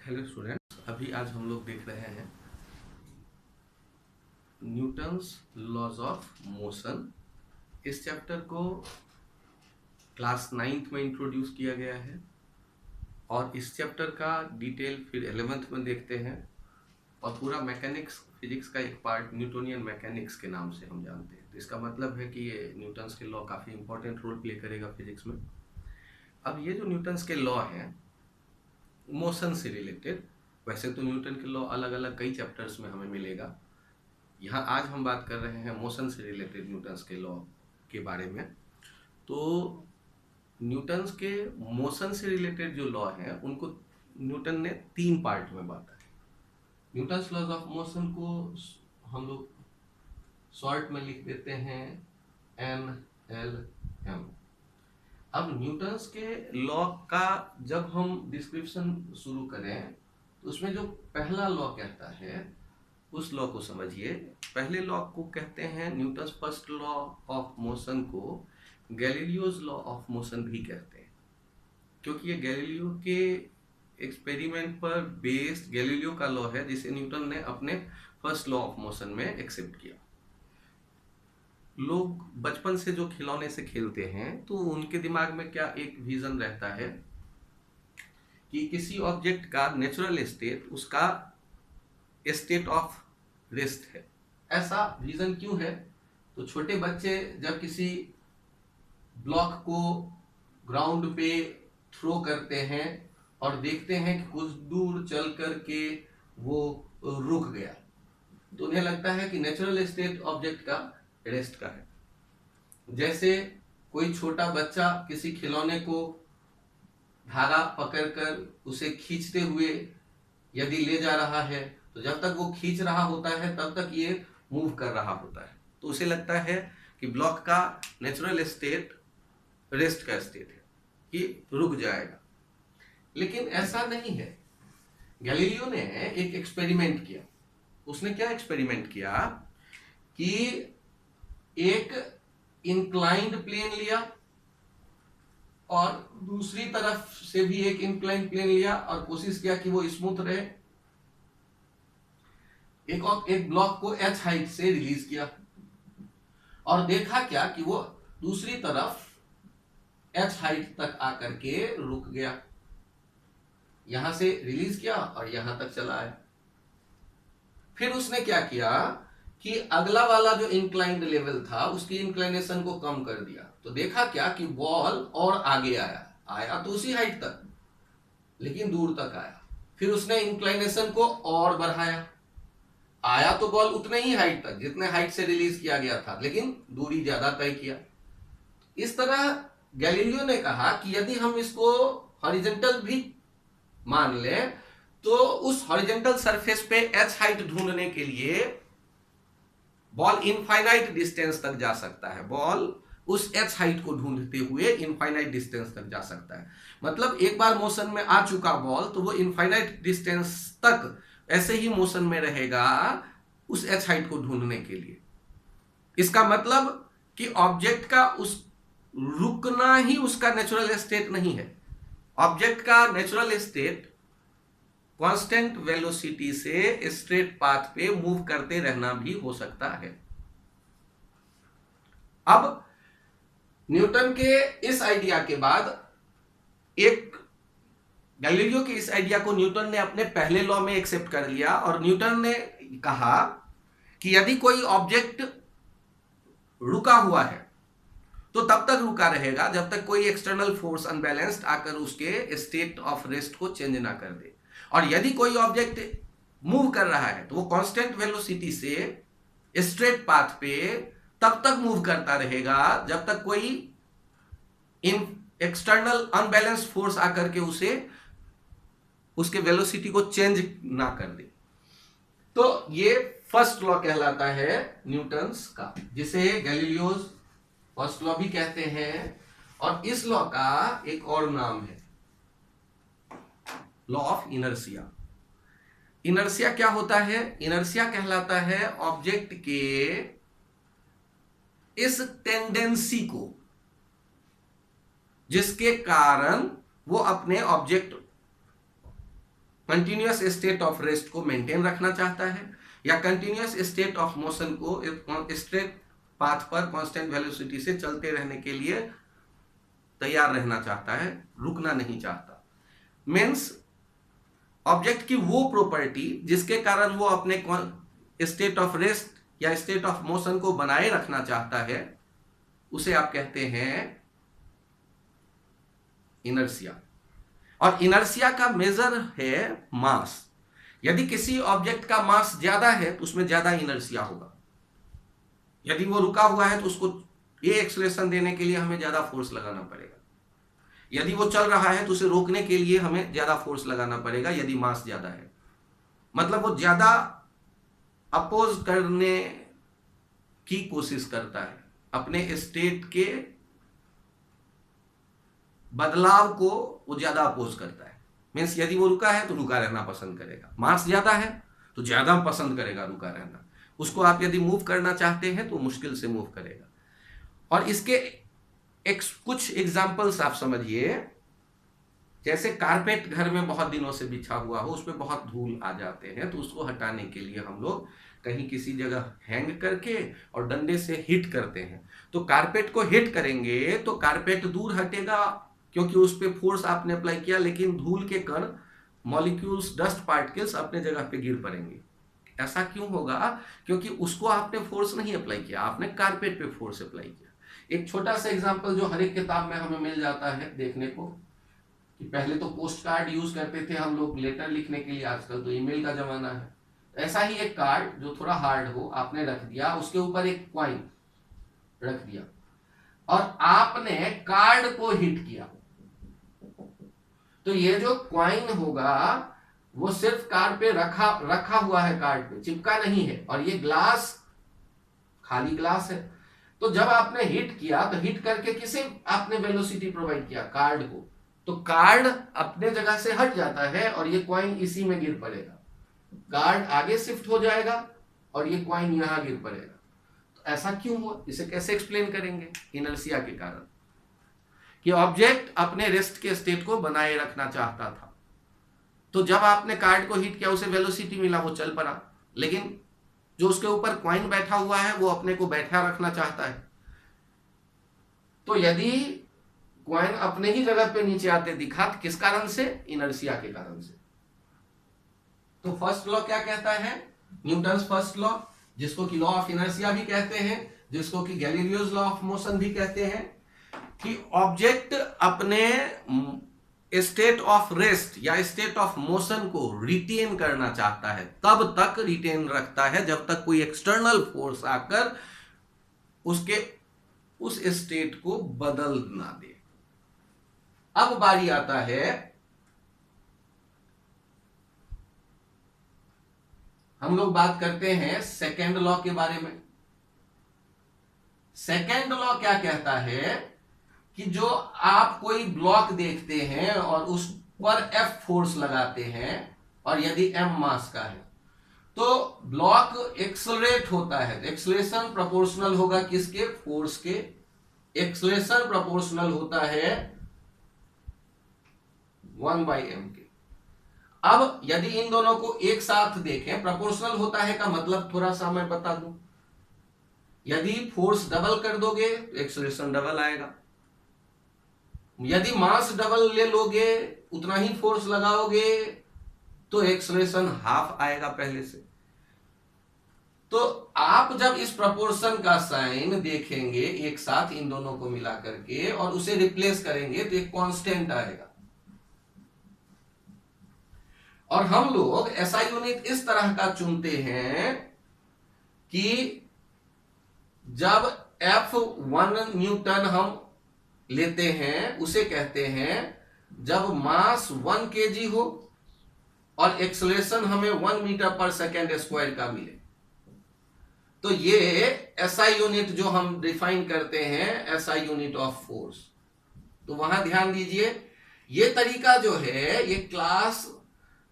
Hello students, अभी आज हम लोग देख रहे हैं न्यूटन्स लॉज ऑफ मोशन। इस चैप्टर को क्लास 9th में इंट्रोड्यूस किया गया है और इस चैप्टर का डिटेल फिर 11th में देखते हैं। और पूरा मैकेनिक्स फिजिक्स का एक पार्ट न्यूटोनियन मैकेनिक्स के नाम से हम जानते हैं। तो इसका मतलब है कि ये न्यूटन्स के लॉ काफ़ी इंपॉर्टेंट रोल प्ले करेगा फिजिक्स में। अब ये जो न्यूटन्स के लॉ हैं मोशन से रिलेटेड, वैसे तो न्यूटन के लॉ अलग अलग कई चैप्टर्स में हमें मिलेगा। यहाँ आज हम बात कर रहे हैं मोशन से रिलेटेड न्यूटन्स के लॉ के बारे में। तो न्यूटन्स के मोशन से रिलेटेड जो लॉ हैं उनको न्यूटन ने 3 पार्ट में बांटा है। न्यूटन्स लॉज ऑफ मोशन को हम लोग शॉर्ट में लिख देते हैं NLM। अब न्यूटन्स के लॉ का जब हम डिस्क्रिप्शन शुरू करें तो उसमें जो पहला लॉ कहता है उस लॉ को समझिए। पहले लॉ को कहते हैं Newton's first law of motion को गैलीलियोज लॉ ऑफ मोशन भी कहते हैं, क्योंकि ये गैलीलियो के एक्सपेरिमेंट पर बेस्ड गैलीलियो का लॉ है जिसे न्यूटन ने अपने फर्स्ट लॉ ऑफ मोशन में एक्सेप्ट किया। लोग बचपन से जो खिलौने से खेलते हैं तो उनके दिमाग में क्या एक विजन रहता है कि किसी ऑब्जेक्ट का नेचुरल स्टेट उसका स्टेट ऑफ रेस्ट है। ऐसा रीजन क्यों है? तो छोटे बच्चे जब किसी ब्लॉक को ग्राउंड पे थ्रो करते हैं और देखते हैं कि कुछ दूर चल करके वो रुक गया, तो उन्हें लगता है कि नेचुरल स्टेट ऑब्जेक्ट का रेस्ट का है। जैसे कोई छोटा बच्चा किसी खिलौने को धागा पकड़कर उसे खींचते हुए यदि ले जा रहा है तो जब तक वो खींच रहा होता है तब तक ये मूव कर रहा होता है, तो उसे लगता है कि ब्लॉक का नेचुरल स्टेट रेस्ट का स्टेट है कि रुक जाएगा। लेकिन ऐसा नहीं है। गैलीलियो ने एक एक्सपेरिमेंट किया। उसने क्या एक्सपेरिमेंट किया कि एक इंक्लाइंड प्लेन लिया और दूसरी तरफ से भी एक इंक्लाइंड प्लेन लिया और कोशिश किया कि वो स्मूथ रहे। एक ब्लॉक को h हाइट से रिलीज किया और देखा क्या कि वो दूसरी तरफ h हाइट तक आकर के रुक गया। यहां से रिलीज किया और यहां तक चला आया। फिर उसने क्या किया कि अगला वाला जो इंक्लाइंड लेवल था उसकी इंक्लाइनेशन को कम कर दिया, तो देखा क्या कि बॉल और आगे आया तो उसी हाइट तक, लेकिन दूर तक आया। फिर उसने इंक्लाइनेशन को और बढ़ाया, आया तो बॉल उतने ही हाइट तक जितने हाइट से रिलीज किया गया था, लेकिन दूरी ज्यादा तय किया। इस तरह गैलीलियो ने कहा कि यदि हम इसको हॉरिजॉन्टल भी मान ले तो उस हॉरिजॉन्टल सरफेस पे h हाइट ढूंढने के लिए बॉल इनफाइनाइट डिस्टेंस तक जा सकता है। बॉल उस h हाइट को ढूंढते हुए इनफाइनाइट डिस्टेंस तक जा सकता है। मतलब एक बार मोशन में आ चुका बॉल तो वो इनफाइनाइट डिस्टेंस तक ऐसे ही मोशन में रहेगा उस h हाइट को ढूंढने के लिए। इसका मतलब कि ऑब्जेक्ट का उस रुकना ही उसका नेचुरल स्टेट नहीं है। ऑब्जेक्ट का नेचुरल स्टेट कांस्टेंट वेलोसिटी से स्ट्रेट पाथ पे मूव करते रहना भी हो सकता है। अब न्यूटन के इस आइडिया के बाद गैलीलियो के इस आइडिया को न्यूटन ने अपने पहले लॉ में एक्सेप्ट कर लिया और न्यूटन ने कहा कि यदि कोई ऑब्जेक्ट रुका हुआ है तो तब तक रुका रहेगा जब तक कोई एक्सटर्नल फोर्स अनबैलेंस्ड आकर उसके स्टेट ऑफ रेस्ट को चेंज ना कर दे। और यदि कोई ऑब्जेक्ट मूव कर रहा है तो वो कांस्टेंट वेलोसिटी से स्ट्रेट पाथ पे तब तक मूव करता रहेगा जब तक कोई एक्सटर्नल अनबैलेंस्ड फोर्स आकर के उसके वेलोसिटी को चेंज ना कर दे। तो ये फर्स्ट लॉ कहलाता है न्यूटन्स का, जिसे गैलीलियोज फर्स्ट लॉ भी कहते हैं। और इस लॉ का एक और नाम है लॉ ऑफ इनर्शिया। इनर्शिया क्या होता है? इनर्शिया कहलाता है ऑब्जेक्ट के इस टेंडेंसी को जिसके कारण वो अपने object continuous state of rest को मेंटेन रखना चाहता है, या कंटिन्यूअस स्टेट ऑफ मोशन को स्ट्रेट पाथ पर कांस्टेंट वेलोसिटी से चलते रहने के लिए तैयार रहना चाहता है, रुकना नहीं चाहता। मीन्स ऑब्जेक्ट की वो प्रॉपर्टी जिसके कारण वो अपने स्टेट ऑफ रेस्ट या स्टेट ऑफ मोशन को बनाए रखना चाहता है, उसे आप कहते हैं इनर्शिया। और इनर्शिया का मेजर है मास। यदि किसी ऑब्जेक्ट का मास ज्यादा है तो उसमें ज्यादा इनर्शिया होगा। यदि वो रुका हुआ है तो उसको ये एक्सेलरेशन देने के लिए हमें ज्यादा फोर्स लगाना पड़ेगा। यदि वो चल रहा है तो उसे रोकने के लिए हमें ज्यादा फोर्स लगाना पड़ेगा, यदि मास ज्यादा है। मतलब वो ज्यादा अपोज करने की कोशिश करता है, अपने स्टेट के बदलाव को वो ज्यादा अपोज करता है। मीन्स यदि वो रुका है तो रुका रहना पसंद करेगा, मास ज्यादा है तो ज्यादा पसंद करेगा रुका रहना। उसको आप यदि मूव करना चाहते हैं तो मुश्किल से मूव करेगा। और इसके कुछ एग्जाम्पल्स आप समझिए। जैसे कारपेट घर में बहुत दिनों से बिछा हुआ हो, उस पर बहुत धूल आ जाते हैं, तो उसको हटाने के लिए हम लोग कहीं किसी जगह हैंग करके और डंडे से हिट करते हैं। तो कारपेट को हिट करेंगे तो कारपेट दूर हटेगा, क्योंकि उस पर फोर्स आपने अप्लाई किया, लेकिन धूल के कण, मॉलिक्यूल्स, डस्ट पार्टिकल्स अपने जगह पे गिर पड़ेंगे। ऐसा क्यों होगा? क्योंकि उसको आपने फोर्स नहीं अप्लाई किया, आपने कारपेट पे फोर्स अप्लाई किया। एक छोटा सा एग्जांपल जो हर एक किताब में हमें मिल जाता है देखने को, कि पहले तो पोस्ट कार्ड यूज करते थे हम लोग लेटर लिखने के लिए, आजकल तो ईमेल का जमाना है। ऐसा ही एक कार्ड जो थोड़ा हार्ड हो आपने रख दिया, उसके ऊपर एक कॉइन रख दिया और आपने कार्ड को हिट किया, तो ये जो कॉइन होगा वो सिर्फ कार्ड पे रखा हुआ है, कार्ड पे चिपका नहीं है, और ये ग्लास खाली ग्लास है। तो जब आपने हिट किया तो हिट करके किसे आपने वेलोसिटी प्रोवाइड किया? कार्ड को। तो कार्ड अपने जगह से हट जाता है और ये कॉइन इसी में गिर पड़ेगा। कार्ड आगे शिफ्ट हो जाएगा और ये कॉइन यहां गिर पड़ेगा। तो ऐसा क्यों हुआ? इसे कैसे एक्सप्लेन करेंगे? इनर्शिया के कारण, कि ऑब्जेक्ट अपने रेस्ट के स्टेट को बनाए रखना चाहता था। तो जब आपने कार्ड को हिट किया, उसे वेलोसिटी मिला, वो चल पड़ा, लेकिन जो उसके ऊपर कॉइन बैठा हुआ है वो अपने को बैठा रखना चाहता है। तो यदि कॉइन अपने ही जगह पे नीचे आते दिखा, तो किस कारण से? इनर्शिया के कारण से। तो फर्स्ट लॉ क्या कहता है? न्यूटन्स फर्स्ट लॉ, जिसको कि लॉ ऑफ इनर्शिया भी कहते हैं, जिसको कि गैलीलियोज लॉ ऑफ मोशन भी कहते हैं, कि ऑब्जेक्ट अपने स्टेट ऑफ रेस्ट या स्टेट ऑफ मोशन को रिटेन करना चाहता है, तब तक रिटेन रखता है जब तक कोई एक्सटर्नल फोर्स आकर उसके उस स्टेट को बदल ना दे। अब बारी आता है, हम लोग बात करते हैं सेकेंड लॉ के बारे में। सेकेंड लॉ क्या कहता है कि जो आप कोई ब्लॉक देखते हैं और उस पर F फोर्स लगाते हैं, और यदि M मास का है तो ब्लॉक एक्सलरेट होता है। एक्सलेशन प्रोपोर्शनल होगा किसके? फोर्स के। एक्सलेशन प्रोपोर्शनल होता है 1/m के। अब यदि इन दोनों को एक साथ देखें, प्रोपोर्शनल होता है का मतलब थोड़ा सा मैं बता दूं। यदि फोर्स डबल कर दोगे तो एक्सलेशन डबल आएगा, यदि मास डबल ले लोगे, उतना ही फोर्स लगाओगे, तो एक्सलेशन हाफ आएगा पहले से। तो आप जब इस प्रोपोर्शन का साइन देखेंगे एक साथ इन दोनों को मिला करके और उसे रिप्लेस करेंगे तो एक कांस्टेंट आएगा। और हम लोग ऐसा यूनिट इस तरह का चुनते हैं कि जब F1 न्यूटन हम लेते हैं, उसे कहते हैं जब मास 1 kg हो और एक्सेलरेशन हमें 1 मीटर पर सेकेंड स्क्वायर का मिले। तो ये एसआई यूनिट जो हम डिफाइन करते हैं, एसआई यूनिट ऑफ फोर्स। तो वहां ध्यान दीजिए, ये तरीका जो है ये क्लास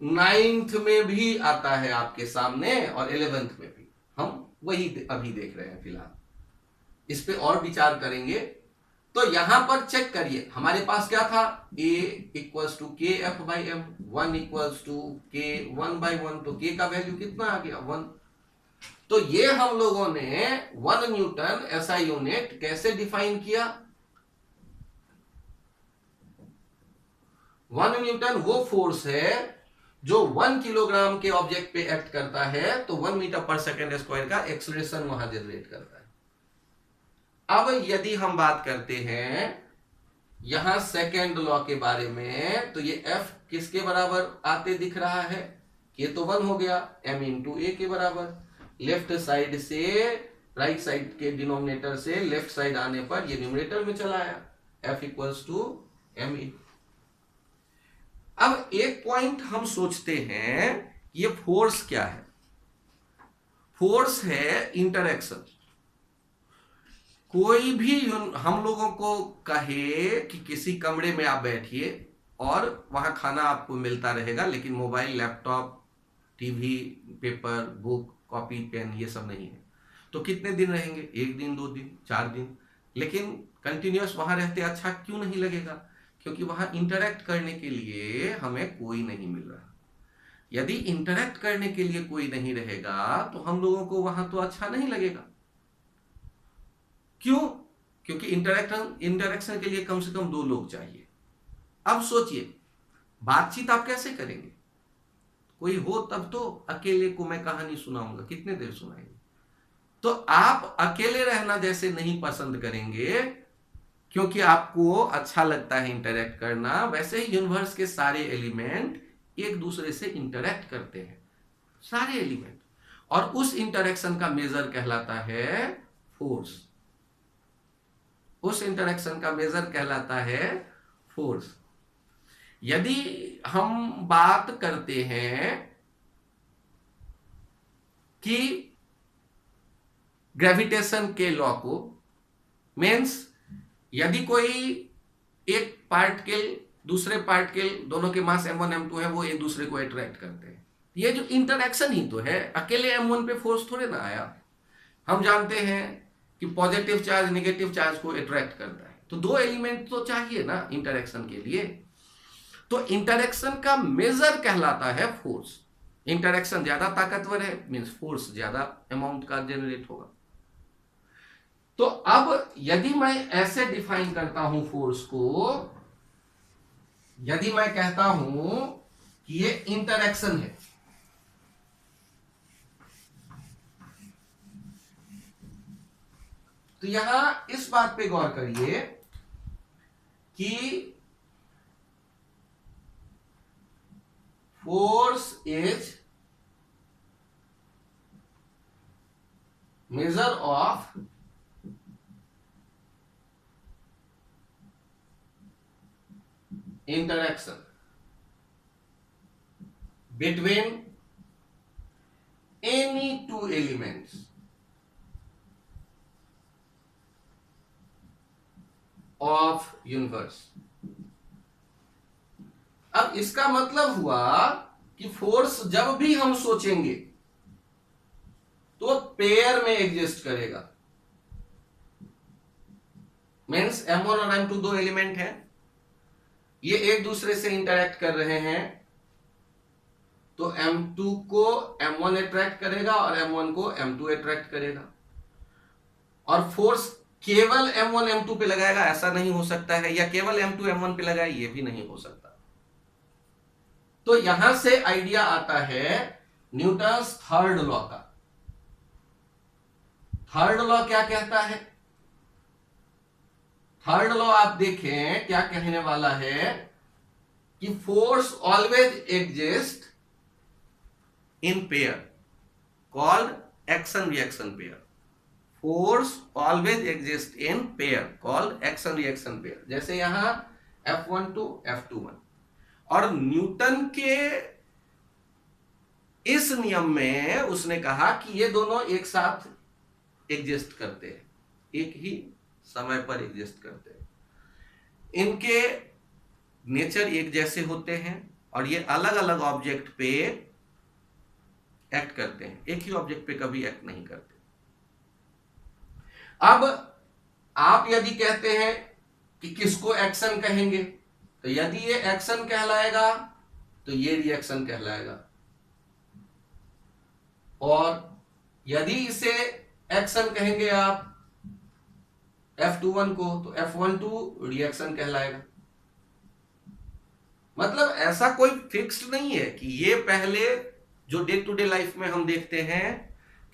9th में भी आता है आपके सामने और 11th में भी। हम वही अभी देख रहे हैं फिलहाल, इस पे और विचार करेंगे तो यहां पर चेक करिए, हमारे पास क्या था, a equals to K F by M, 1 equals to K 1/1, तो k का वैल्यू कितना आ गया, 1। तो ये हम लोगों ने 1 न्यूटन एसआई यूनिट कैसे डिफाइन किया, 1 न्यूटन वो फोर्स है जो 1 किलोग्राम के ऑब्जेक्ट पे एक्ट करता है, तो 1 मीटर पर सेकेंड स्क्वायर का एक्सलेरेशन वहां जनरेट करता है। अब यदि हम बात करते हैं यहां सेकेंड लॉ के बारे में, तो ये F किसके बराबर आते दिख रहा है, K तो 1 हो गया, M इंटू ए के बराबर, लेफ्ट साइड से राइट साइड के डिनोमिनेटर से लेफ्ट साइड आने पर ये न्यूमरेटर में चला आया, F equals to M E. अब एक पॉइंट हम सोचते हैं, ये फोर्स क्या है, फोर्स है इंटरैक्शन। कोई भी हम लोगों को कहे कि किसी कमरे में आप बैठिए और वहां खाना आपको मिलता रहेगा, लेकिन mobile, laptop, TV, paper, book, copy, pen ये सब नहीं है, तो कितने दिन रहेंगे, 1 दिन, 2 दिन, 4 दिन, लेकिन कंटिन्यूअस वहां रहते अच्छा क्यों नहीं लगेगा, क्योंकि वहां इंटरैक्ट करने के लिए हमें कोई नहीं मिल रहा। यदि इंटरैक्ट करने के लिए कोई नहीं रहेगा तो हम लोगों को वहां तो अच्छा नहीं लगेगा। क्यों, क्योंकि इंटरैक्शन के लिए कम से कम 2 लोग चाहिए। अब सोचिए बातचीत आप कैसे करेंगे, कोई हो तब तो, अकेले को मैं कहानी सुनाऊंगा, कितने देर सुनाएंगे। तो आप अकेले रहना जैसे नहीं पसंद करेंगे क्योंकि आपको अच्छा लगता है इंटरैक्ट करना, वैसे ही यूनिवर्स के सारे एलिमेंट एक दूसरे से इंटरैक्ट करते हैं, सारे एलिमेंट, और उस इंटरैक्शन का मेजर कहलाता है फोर्स, उस इंटरैक्शन का मेजर कहलाता है फोर्स। यदि हम बात करते हैं कि ग्रेविटेशन के लॉ को, मीन्स यदि कोई एक पार्टिकल दूसरे पार्टिकल, दोनों के मास m1 m2 है, वो एक दूसरे को अट्रैक्ट करते हैं, ये जो इंटरैक्शन ही तो है, अकेले m1 पे फोर्स थोड़े ना आया। हम जानते हैं कि पॉजिटिव चार्ज नेगेटिव चार्ज को अट्रैक्ट करता है, तो 2 एलिमेंट तो चाहिए ना इंटरैक्शन के लिए। तो इंटरैक्शन का मेजर कहलाता है फोर्स। इंटरैक्शन ज्यादा ताकतवर है, मीन्स फोर्स ज्यादा अमाउंट का जनरेट होगा। तो अब यदि मैं ऐसे डिफाइन करता हूं फोर्स को, यदि मैं कहता हूं कि ये इंटरैक्शन है, तो यहां इस बात पे गौर करिए कि force is measure of interaction between any 2 elements of universe। अब इसका मतलब हुआ कि फोर्स जब भी हम सोचेंगे तो पेयर में एग्जिस्ट करेगा, मीन्स m1 और m2 2 एलिमेंट हैं, ये एक दूसरे से इंटरैक्ट कर रहे हैं, तो m2 को m1 अट्रैक्ट करेगा और m1 को m2 अट्रैक्ट करेगा, और फोर्स केवल m1 m2 पे लगाएगा ऐसा नहीं हो सकता है, या केवल m2 m1 पे लगाए ये भी नहीं हो सकता। तो यहां से आइडिया आता है न्यूटन्स थर्ड लॉ का। थर्ड लॉ क्या कहता है, थर्ड लॉ आप देखें क्या कहने वाला है कि force always exist in pair called action reaction pair. Force always exist in pair called action reaction pair. जैसे यहां F12 F21, और न्यूटन के इस नियम में उसने कहा कि ये दोनों एक साथ एग्जिस्ट करते हैं, एक ही समय पर एग्जिस्ट करते हैं, इनके नेचर एक जैसे होते हैं और ये अलग अलग ऑब्जेक्ट पे एक्ट करते हैं, एक ही ऑब्जेक्ट पे कभी एक्ट नहीं करते। अब आप यदि कहते हैं कि किसको एक्शन कहेंगे। तो यदि ये एक्शन कहलाएगा तो ये रिएक्शन कहलाएगा, और यदि इसे एक्शन कहेंगे आप F21 को, तो F12 रिएक्शन कहलाएगा। मतलब ऐसा कोई फिक्स्ड नहीं है कि ये पहले, जो डे टू डे लाइफ में हम देखते हैं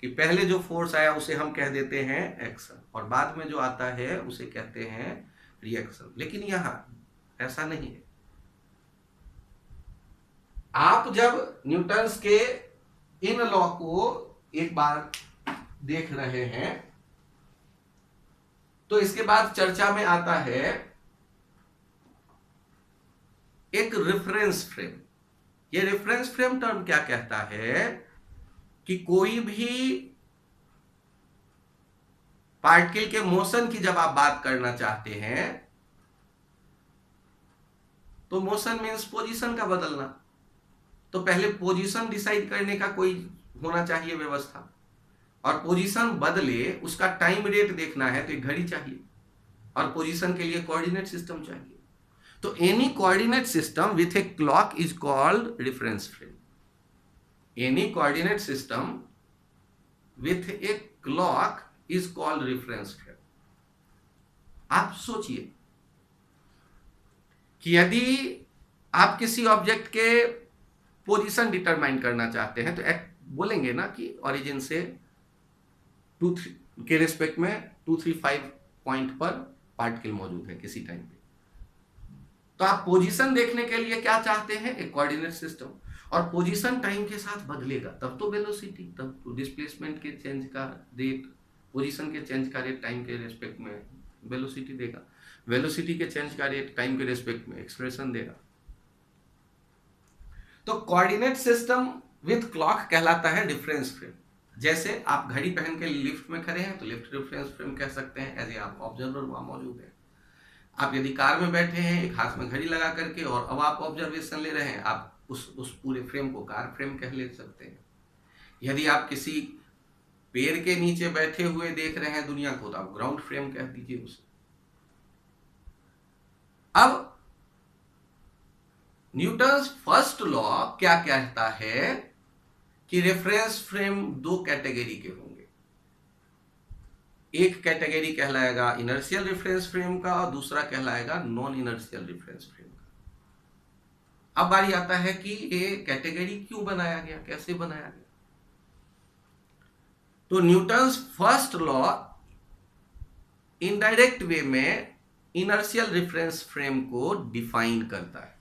कि पहले जो फोर्स आया उसे हम कह देते हैं एक्शन, और बाद में जो आता है उसे कहते हैं रिएक्शन। लेकिन यहां ऐसा नहीं है। आप जब न्यूटन्स के इन लॉ को एक बार देख रहे हैं तो इसके बाद चर्चा में आता है एक रेफरेंस फ्रेम। ये रेफरेंस फ्रेम टर्म क्या कहता है कि कोई भी पार्टिकल के मोशन की जब आप बात करना चाहते हैं तो मोशन मीन्स पोजीशन का बदलना, तो पहले पोजीशन डिसाइड करने का कोई होना चाहिए व्यवस्था, और पोजीशन बदले उसका टाइम रेट देखना है तो एक घड़ी चाहिए, और पोजीशन के लिए कोऑर्डिनेट सिस्टम चाहिए। तो any coordinate system with a clock is called reference frame. Any coordinate system with a clock is called reference frame. आप सोचिए कि यदि आप किसी ऑब्जेक्ट के पोजीशन डिटरमाइन करना चाहते हैं तो बोलेंगे ना कि ओरिजिन से 2-3 के रिस्पेक्ट में 2-3-5 पॉइंट पर पार्टिकल मौजूद है किसी टाइम पे। तो आप पोजीशन देखने के लिए क्या चाहते हैं, एक कोऑर्डिनेट सिस्टम, और पोजीशन टाइम के साथ बदलेगा तब तो वेलोसिटी, तब तो डिस्प्लेसमेंट के चेंज का रेट, पोजीशन के चेंज का रेट टाइम के रिस्पेक्ट में वेलोसिटी देगा, वेलोसिटी के चेंज का रेट टाइम के रिस्पेक्ट में एक्सप्रेशन देगा। तो कोऑर्डिनेट सिस्टम विथ क्लॉक कहलाता है रेफरेंस फ्रेम। जैसे आप घड़ी पहन के लिफ्ट में खड़े हैं तो लिफ्ट रेफरेंस फ्रेम कह सकते हैं, एज ए आप ऑब्जर्वर वहां मौजूद है। आप यदि कार में बैठे हैं एक हाथ में घड़ी लगा करके और अब आप ऑब्जर्वेशन ले रहे हैं, आप उस पूरे फ्रेम को कार फ्रेम कह ले सकते हैं। यदि आप किसी पेड़ के नीचे बैठे हुए देख रहे हैं दुनिया को तो आप ग्राउंड फ्रेम कह दीजिए उसे। अब न्यूटन्स फर्स्ट लॉ क्या कहता है कि रेफरेंस फ्रेम दो कैटेगरी के होंगे। एक कैटेगरी कहलाएगा इनर्शियल रेफरेंस फ्रेम का और दूसरा कहलाएगा नॉन इनर्शियल रेफरेंस फ्रेम का। अब बारी आता है कि ये कैटेगरी क्यों बनाया गया, कैसे बनाया गया। तो Newton's first law indirect way में इनर्शियल रेफरेंस फ्रेम को डिफाइन करता है।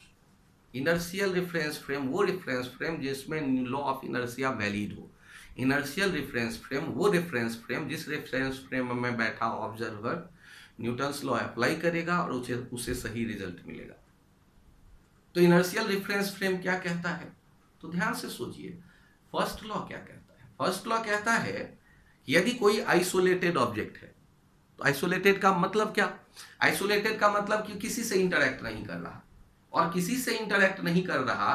इनर्शियल रेफरेंस फ्रेम वो रेफरेंस फ्रेम जिसमें लॉ ऑफ इनर्शिया वैलिड हो। इनर्शियल रेफरेंस फ्रेम वो रेफरेंस फ्रेम जिस रेफरेंस फ्रेम में बैठा ऑब्जर्वर न्यूटन्स लॉ अप्लाई करेगा और उसे सही रिजल्ट मिलेगा। तो इनर्शियल रेफरेंस फ्रेम क्या कहता है, तो ध्यान से सोचिए फर्स्ट लॉ क्या कहता है। फर्स्ट लॉ कहता है कि यदि कोई आइसोलेटेड ऑब्जेक्ट है, तो आइसोलेटेड का मतलब क्या, आइसोलेटेड का मतलब कि किसी से इंटरैक्ट नहीं कर रहा, और किसी से इंटरैक्ट नहीं कर रहा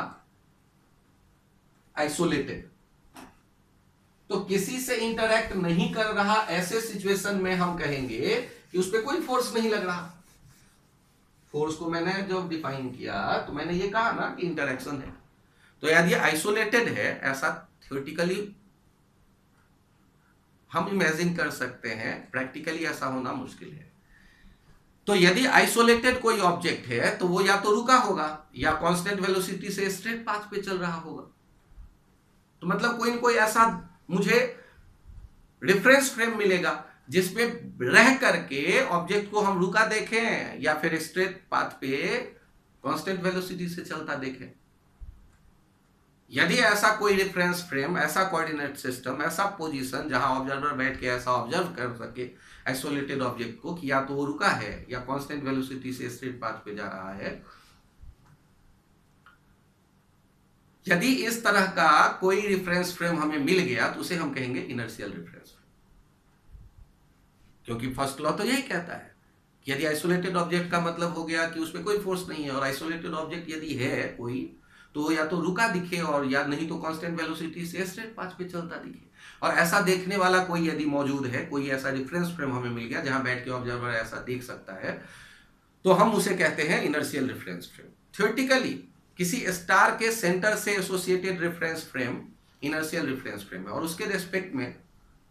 आइसोलेटेड। तो किसी से इंटरैक्ट नहीं कर रहा ऐसे सिचुएशन में हम कहेंगे कि उस पर कोई फोर्स नहीं लग रहा। फोर्स को मैंने जब डिफाइन किया तो मैंने ये कहा ना कि इंटरैक्शन है। तो यदि आइसोलेटेड है, ऐसा थ्योरेटिकली हम इमेजिन कर सकते हैं, प्रैक्टिकली ऐसा होना मुश्किल है। तो यदि आइसोलेटेड कोई ऑब्जेक्ट है तो वो या तो रुका होगा या कांस्टेंट वेलोसिटी से स्ट्रेट पाथ पे चल रहा होगा। तो मतलब कोई न कोई ऐसा मुझे रेफरेंस फ्रेम मिलेगा जिसमें रह करके ऑब्जेक्ट को हम रुका देखें या फिर स्ट्रेट पाथ पे कांस्टेंट वेलोसिटी से चलता देखें। यदि ऐसा कोई रेफरेंस फ्रेम, ऐसा कोऑर्डिनेट सिस्टम, ऐसा पोजीशन जहां ऑब्जर्वर बैठ के ऐसा ऑब्जर्व कर सके आइसोलेटेड ऑब्जेक्ट को कि या तो वो रुका है या कांस्टेंट वेलोसिटी से स्ट्रेट पाथ पे जा रहा है, यदि इस तरह का कोई रेफरेंस फ्रेम हमें मिल गया तो उसे हम कहेंगे इनर्शियल रेफरेंस फ्रेम। क्योंकि फर्स्ट लॉ तो यही कहता है कि यदि आइसोलेटेड ऑब्जेक्ट का मतलब हो गया कि उसमें कोई फोर्स नहीं है, और आइसोलेटेड ऑब्जेक्ट यदि है कोई तो या तो रुका दिखे और या नहीं तो कांस्टेंट वेलोसिटी से स्ट्रेट पाथ पे चलता दिखे। और ऐसा देखने वाला कोई यदि मौजूद है, कोई ऐसा रेफरेंस फ्रेम हमें मिल गया जहां बैठ के ऑब्जर्वर ऐसा देख सकता है, तो हम उसे कहते हैं इनर्शियल रेफरेंस फ्रेम। थ्योरेटिकली किसी स्टार के सेंटर से associated reference frame inertial reference frame है, और उसके रेस्पेक्ट में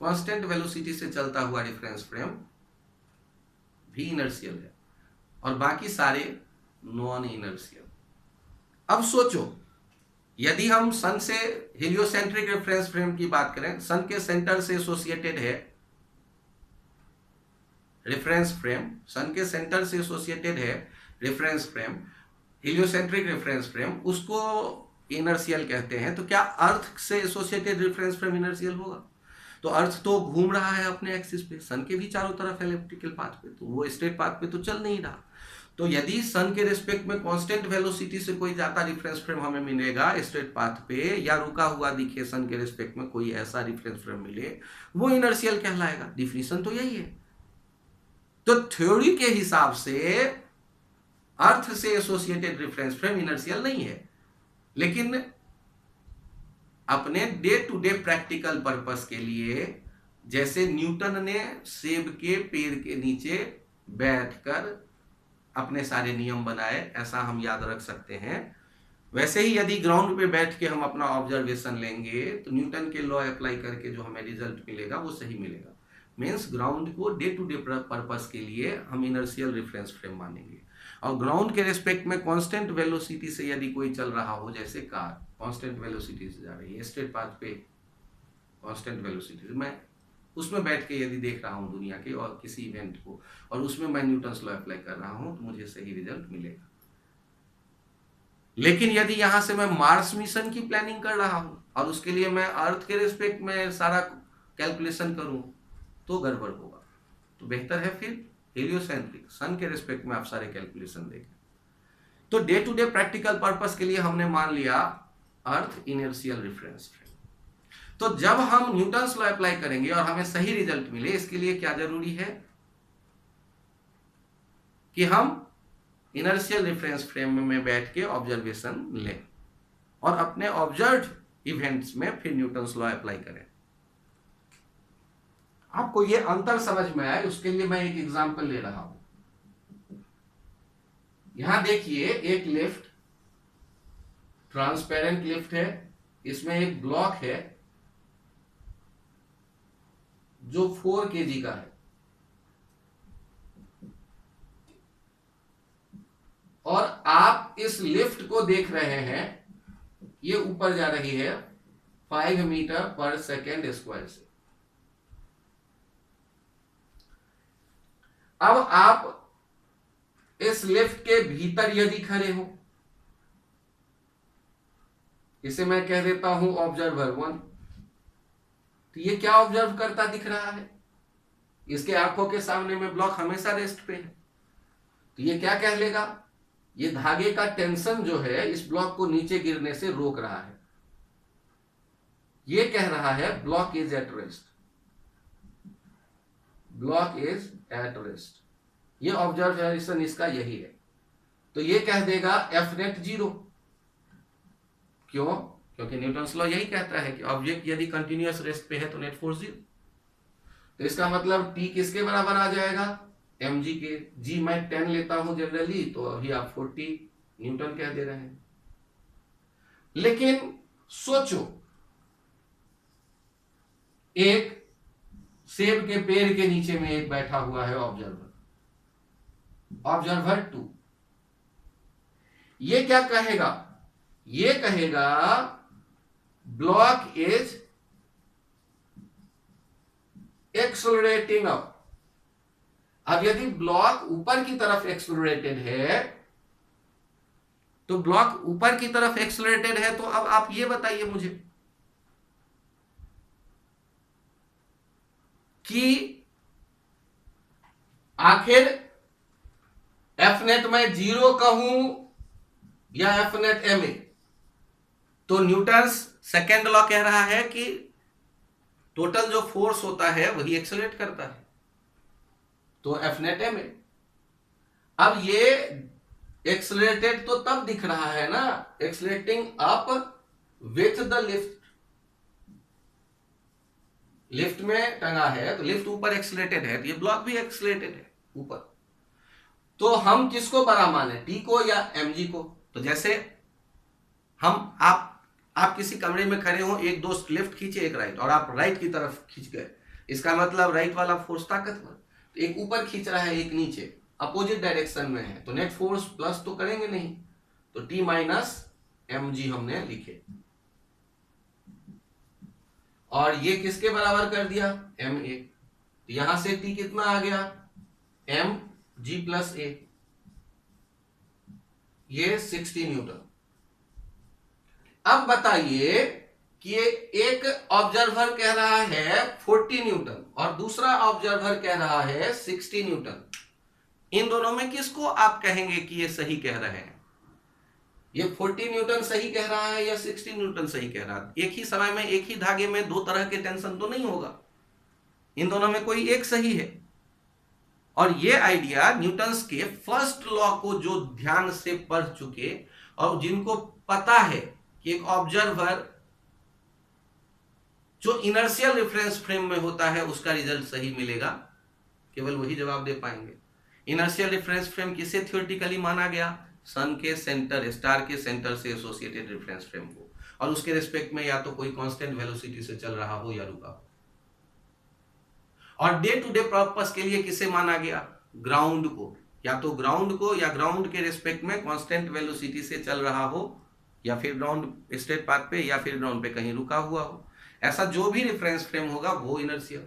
कांस्टेंट वेलोसिटी से चलता हुआ रेफरेंस फ्रेम भी इनर्शियल है, और बाकी सारे नॉन इनर्शियल। अब सोचो, यदि हम सन से हेलियोसेंट्रिक रेफरेंस फ्रेम की बात करें, सन के सेंटर से एसोसिएटेड है रेफरेंस फ्रेम, सन के सेंटर से एसोसिएटेड है reference frame, heliocentric reference frame, उसको इनर्शियल कहते हैं। तो क्या अर्थ से एसोसिएटेड रेफरेंस फ्रेम इनर्शियल होगा? तो अर्थ तो घूम रहा है अपने एक्सिस पे, सन के भी चारों तरफ इलेप्टिकल पाथ पे, तो वो स्ट्रेट पाथ पे तो चल नहीं रहा। तो यदि सन के रिस्पेक्ट में कांस्टेंट वेलोसिटी से कोई जाता रेफरेंस फ्रेम हमें मिलेगा स्ट्रेट पाथ पे, या रुका हुआ दिखे सन के रिस्पेक्ट में कोई ऐसा रेफरेंस फ्रेम मिले, वो इनर्शियल कहलाएगा। डिफिनीशन तो यही है। तो थ्योरी के हिसाब से अर्थ से एसोसिएटेड रेफरेंस फ्रेम इनर्शियल नहीं है, लेकिन अपने day to day practical purpose के लिए, जैसे न्यूटन ने सेब के पेड़ के नीचे बैठकर अपने सारे नियम बनाए, ऐसा हम याद रख सकते हैं। वैसे ही यदि ग्राउंड पे बैठ के हम अपना ऑब्जर्वेशन लेंगे तो न्यूटन के लॉ अप्लाई करके जो हमें रिजल्ट मिलेगा वो सही मिलेगा। मीन्स ग्राउंड को डे टू डे पर्पस के लिए हम इनर्शियल रेफरेंस फ्रेम मानेंगे, और ग्राउंड के रिस्पेक्ट में कांस्टेंट वेलोसिटी से यदि कोई चल रहा हो, जैसे कार कांस्टेंट वेलोसिटी से जा रही है स्ट्रेट पाथ पे, कांस्टेंट वेलोसिटी, मैं उसमें बैठ के यदि देख रहा हूं दुनिया के और किसी इवेंट को, और उसमें मैं न्यूटन्स लॉ अप्लाई कर रहा हूं, तो मुझे सही रिजल्ट मिलेगा। लेकिन यदि यहां से मैं मार्स मिशन की प्लानिंग कर रहा हूं और उसके लिए मैं अर्थ के रिस्पेक्ट में सारा कैलकुलेशन करूं, तो गड़बड़ होगा। तो बेहतर है फिर हेलियोसेंट्रिक, सन के रिस्पेक्ट में आप सारे कैलकुलेशन देखें। तो day to day practical purpose के लिए हमने मान लिया अर्थ इनर्शियल रेफरेंस फ्रेम। तो जब हम न्यूटन्स लॉ अप्लाई करेंगे और हमें सही रिजल्ट मिले, इसके लिए क्या जरूरी है कि हम इनर्शियल रेफरेंस फ्रेम में बैठ के ऑब्जर्वेशन लें और अपने ऑब्जर्व्ड इवेंट्स में फिर न्यूटन्स लॉ अप्लाई करें। आपको ये अंतर समझ में आए उसके लिए मैं एक एग्जांपल ले रहा हूं। यहां देखिए, एक लिफ्ट, ट्रांसपेरेंट लिफ्ट है, इसमें एक ब्लॉक है जो 4 kg का है, और आप इस लिफ्ट को देख रहे हैं, ये ऊपर जा रही है 5 मीटर पर सेकेंड स्क्वायर से। अब आप इस लिफ्ट के भीतर यदि खड़े हो, इसे मैं कह देता हूं ऑब्जर्वर 1, तो ये क्या ऑब्जर्व करता दिख रहा है? इसके आंखों के सामने में ब्लॉक हमेशा रेस्ट पे है, तो ये क्या कह लेगा? ये धागे का टेंशन जो है इस ब्लॉक को नीचे गिरने से रोक रहा है। ये कह रहा है block is at rest, block is at rest. ये ऑब्जर्वेशन इसका यही है। तो ये कह देगा एफ नेट 0। क्यों? क्योंकि न्यूटन्स लॉ यही कहता है कि ऑब्जेक्ट यदि कंटिन्यूअस रेस्ट पे है तो नेट फोर्स 0। तो इसका मतलब टी किसके बराबर आ जाएगा? mg के। जी मैं 10 लेता हूं जनरली, तो अभी आप 40 न्यूटन कह दे रहे हैं। लेकिन सोचो, एक सेब के पेड़ के नीचे में एक बैठा हुआ है ऑब्जर्वर, ऑब्जर्वर 2। ये क्या कहेगा? ये कहेगा ब्लॉक इज एक्सलरेटिंग अप। अब यदि ब्लॉक ऊपर की तरफ एक्सलरेटेड है, तो ब्लॉक ऊपर की तरफ एक्सलरेटेड है, तो अब आप ये बताइए मुझे कि आखिर एफ नेट मैं 0 कहूं या एफ नेट एम ए? तो न्यूटन्स सेकेंड लॉ कह रहा है कि टोटल जो फोर्स होता है वही एक्सलरेट करता है, तो एफ नेट एम ए। अब ये एक्सलरेटेड तो तब दिख रहा है ना, accelerating up with the lift. Lift में टंगा है तो लिफ्ट ऊपर एक्सलरेटेड है, तो ये ब्लॉक भी एक्सलरेटेड है ऊपर। तो हम किसको बड़ा माने, टी को या mg को? तो जैसे हम आप किसी कमरे में खड़े हो, एक दोस्त लेफ्ट खींचे एक राइट, और आप राइट की तरफ खींच गए, इसका मतलब राइट वाला फोर्स ताकतवर, तो एक ऊपर खींच रहा है एक नीचे, अपोजिट डायरेक्शन में है, तो नेट फोर्स प्लस तो करेंगे नहीं, तो T माइनस mg हमने लिखे, और ये किसके बराबर कर दिया, ma, तो यहां से T कितना आ गया, mg प्लस a, ये 60 न्यूटन। अब बताइए कि ये एक ऑब्जर्वर कह रहा है 40 न्यूटन और दूसरा ऑब्जर्वर कह रहा है 60 न्यूटन, इन दोनों में किसको आप कहेंगे कि ये सही कह रहे हैं? ये 40 न्यूटन सही कह रहा है या 60 न्यूटन सही कह रहा है? एक ही समय में एक ही धागे में दो तरह के टेंशन तो नहीं होगा, इन दोनों में कोई एक सही है। और ये आइडिया न्यूटन्स के फर्स्ट लॉ को जो ध्यान से पढ़ चुके और जिनको पता है कि एक ऑब्जर्वर जो इनर्शियल रेफरेंस फ्रेम में होता है उसका रिजल्ट सही मिलेगा, केवल वही जवाब दे पाएंगे। इनर्शियल रेफरेंस फ्रेम किसे थ्योरेटिकली माना गया? सन के सेंटर, स्टार के सेंटर से एसोसिएटेड रेफरेंस फ्रेम को, और उसके रिस्पेक्ट में या तो कोई कांस्टेंट वेलोसिटी से चल रहा हो या रुका हो। और डे टू डे पर्पस के लिए किसे माना गया? ग्राउंड को, या तो ग्राउंड को या ग्राउंड के रिस्पेक्ट में कांस्टेंट वेलोसिटी से चल रहा हो, या फिर ग्राउंड स्ट्रेट पाथ पे, या फिर ग्राउंड पे कहीं रुका हुआ हो, ऐसा जो भी रेफरेंस फ्रेम होगा वो इनर्शियल।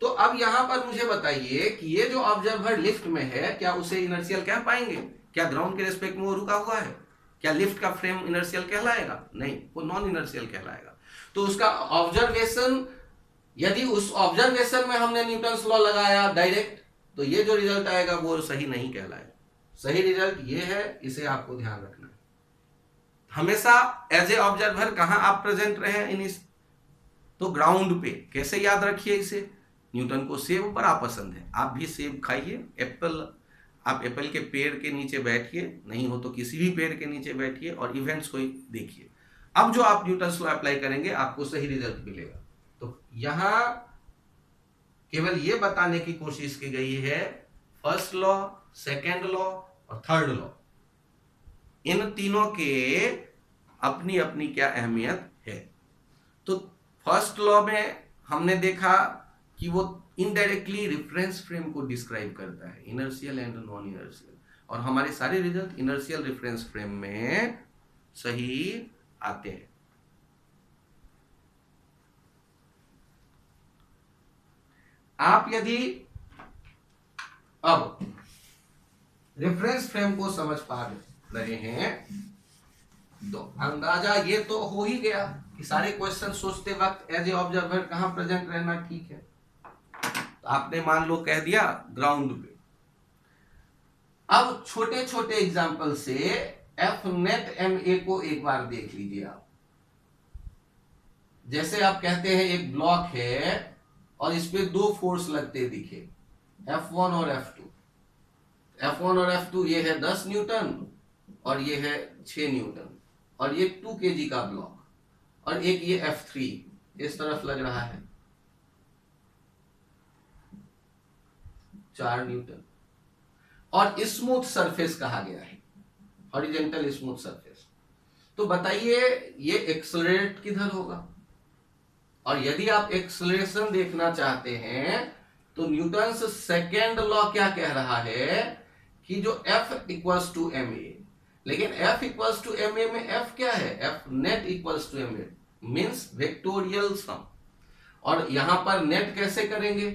तो अब यहां पर मुझे बताइए कि ये जो ऑब्जर्वर लिफ्ट में है, क्या उसे इनर्शियल कह पाएंगे? क्या ग्राउंड के रिस्पेक्ट में वो रुका हुआ है? क्या लिफ्ट का फ्रेम इनर्शियल कहलाएगा? नहीं, वो नॉन इनर्शियल कहलाएगा। तो उसका ऑब्जर्वेशन, यदि उस ऑब्जर्वेशन में हमने न्यूटन्स लॉ लगाया डायरेक्ट, तो ये जो रिजल्ट आएगा वो सही नहीं कहलाएगा। सही रिजल्ट ये है, इसे आपको ध्यान रखना है। हमेशा एज ए ऑब्जर्वर कहां आप प्रेजेंट रहे इन इस, तो ग्राउंड पे। कैसे याद रखिए इसे? न्यूटन को सेब बड़ा पसंद है, आप भी सेब खाइए, एप्पल, आप एप्पल के पेड़ के नीचे बैठिए, नहीं हो तो किसी भी पेड़ के नीचे बैठिए और इवेंट्स को देखिए। अब जो आप न्यूटन्स लॉ अप्लाई करेंगे आपको सही रिजल्ट मिलेगा। तो यहां केवल ये बताने की कोशिश की गई है फर्स्ट लॉ, सेकेंड लॉ और थर्ड लॉ, इन तीनों के अपनी अपनी क्या अहमियत है। तो फर्स्ट लॉ में हमने देखा कि वो इनडायरेक्टली रेफरेंस फ्रेम को डिस्क्राइब करता है, इनर्शियल एंड नॉन इनर्शियल, और हमारे सारे रिजल्ट इनर्शियल रेफरेंस फ्रेम में सही आते हैं। आप यदि अब रेफरेंस फ्रेम को समझ पा रहे हैं तो अंदाजा ये तो हो ही गया कि सारे क्वेश्चन सोचते वक्त एज ए ऑब्जर्वर कहां प्रेजेंट रहना ठीक है। तो आपने मान लो कह दिया ग्राउंड पे। अब छोटे छोटे एग्जाम्पल से एफ नेट एम ए को एक बार देख लीजिए आप। जैसे आप कहते हैं एक ब्लॉक है और इस पे दो फोर्स लगते दिखे, F1 और F2। F1 और F2 ये है 10 न्यूटन और ये है 6 न्यूटन, और ये 2 kg का ब्लॉक, और एक ये F3 इस तरफ लग रहा है 4 न्यूटन, और स्मूथ सरफेस कहा गया है, हॉरिजॉन्टल स्मूथ सरफेस। तो बताइए ये एक्सेलरेट किधर होगा? और यदि आप एक्सेलरेशन देखना चाहते हैं तो न्यूटन्स सेकेंड लॉ क्या कह रहा है कि जो F इक्वल्स टू ma, लेकिन F इक्वल्स टू ma में F क्या है? F net equals to ma means vectorial sum, और यहां पर नेट कैसे करेंगे?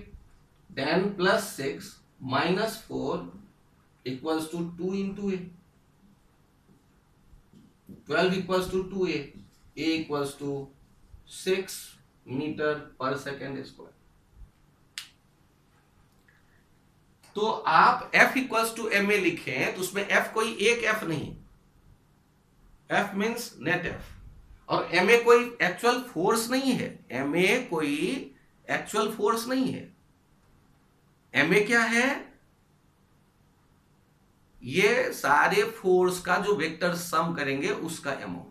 10 plus 6 minus 4 equals to 2 into a, 12 equals to 2a, a equals to 6 metre per second square. तो आप F इक्वल्स टू ma लिखें तो उसमें F कोई एक F नहीं, F मीन्स नेट F, और ma कोई एक्चुअल फोर्स नहीं है, ma कोई एक्चुअल फोर्स नहीं है। ma क्या है? ये सारे फोर्स का जो वेक्टर सम करेंगे उसका अमाउंट,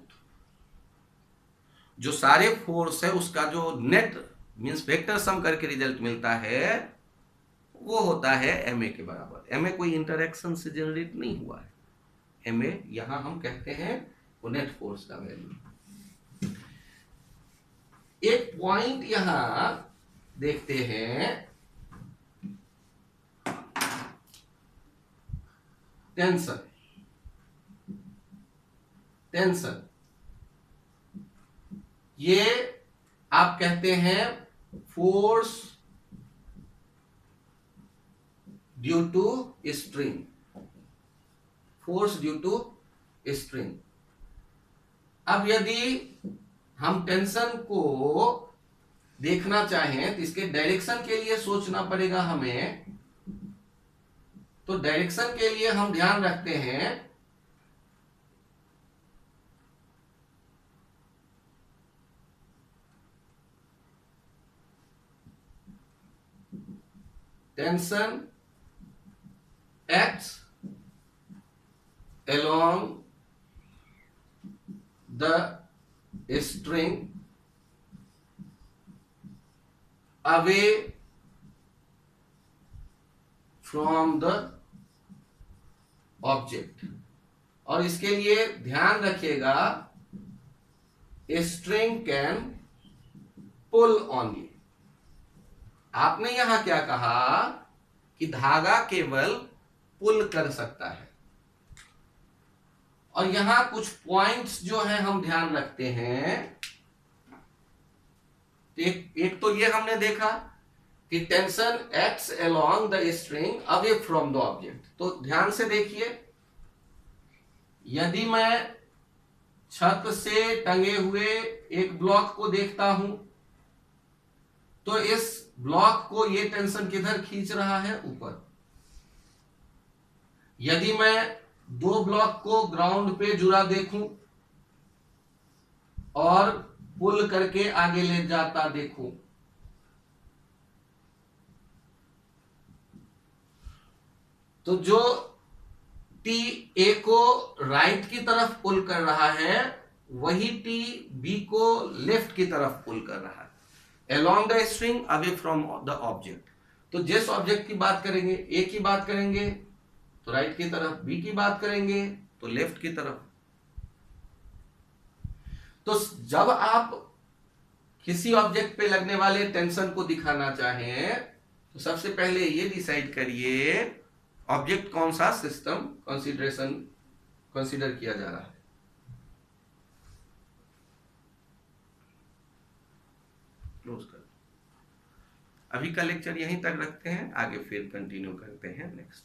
जो सारे फोर्स है उसका जो नेट मीन्स वेक्टर सम करके रिजल्ट मिलता है वो होता है ma के बराबर। ma कोई इंटरैक्शन से जनरेट नहीं हुआ है, ma यहां हम कहते हैं वो नेट फोर्स का वैल्यू। एक पॉइंट यहां देखते हैं, टेंशन। टेंशन ये आप कहते हैं force due to string, force due to string. अब यदि हम टेंशन को देखना चाहें तो इसके डायरेक्शन के लिए सोचना पड़ेगा हमें। तो डायरेक्शन के लिए हम ध्यान रखते हैं tension acts along the string away from the object। और इसके लिए ध्यान रखिएगा स्ट्रिंग कैन पुल ऑनली। आपने यहां क्या कहा कि धागा केवल पुल कर सकता है। और यहां कुछ पॉइंट्स जो है हम ध्यान रखते हैं। एक तो ये हमने देखा कि tension acts along the string away from the object. तो ध्यान से देखिए, यदि मैं छत से टंगे हुए एक ब्लॉक को देखता हूं तो इस ब्लॉक को ये टेंशन किधर खींच रहा है, ऊपर। यदि मैं दो ब्लॉक को ग्राउंड पे जुड़ा देखूं और पुल करके आगे ले जाता देखूं, तो जो टी ए को राइट की तरफ पुल कर रहा है वही टी बी को लेफ्ट की तरफ पुल कर रहा है, along the string away from the object। तो जिस ऑब्जेक्ट की बात करेंगे, ए की बात करेंगे तो राइट की तरफ, बी की बात करेंगे तो लेफ्ट की तरफ। तो जब आप किसी ऑब्जेक्ट पे लगने वाले टेंशन को दिखाना चाहें तो सबसे पहले ये डिसाइड करिए ऑब्जेक्ट कौन सा सिस्टम कंसीडर किया जा रहा है। क्लोज कर। अभी का लेक्चर यहीं तक रखते हैं, आगे फिर कंटिन्यू करते हैं नेक्स्ट।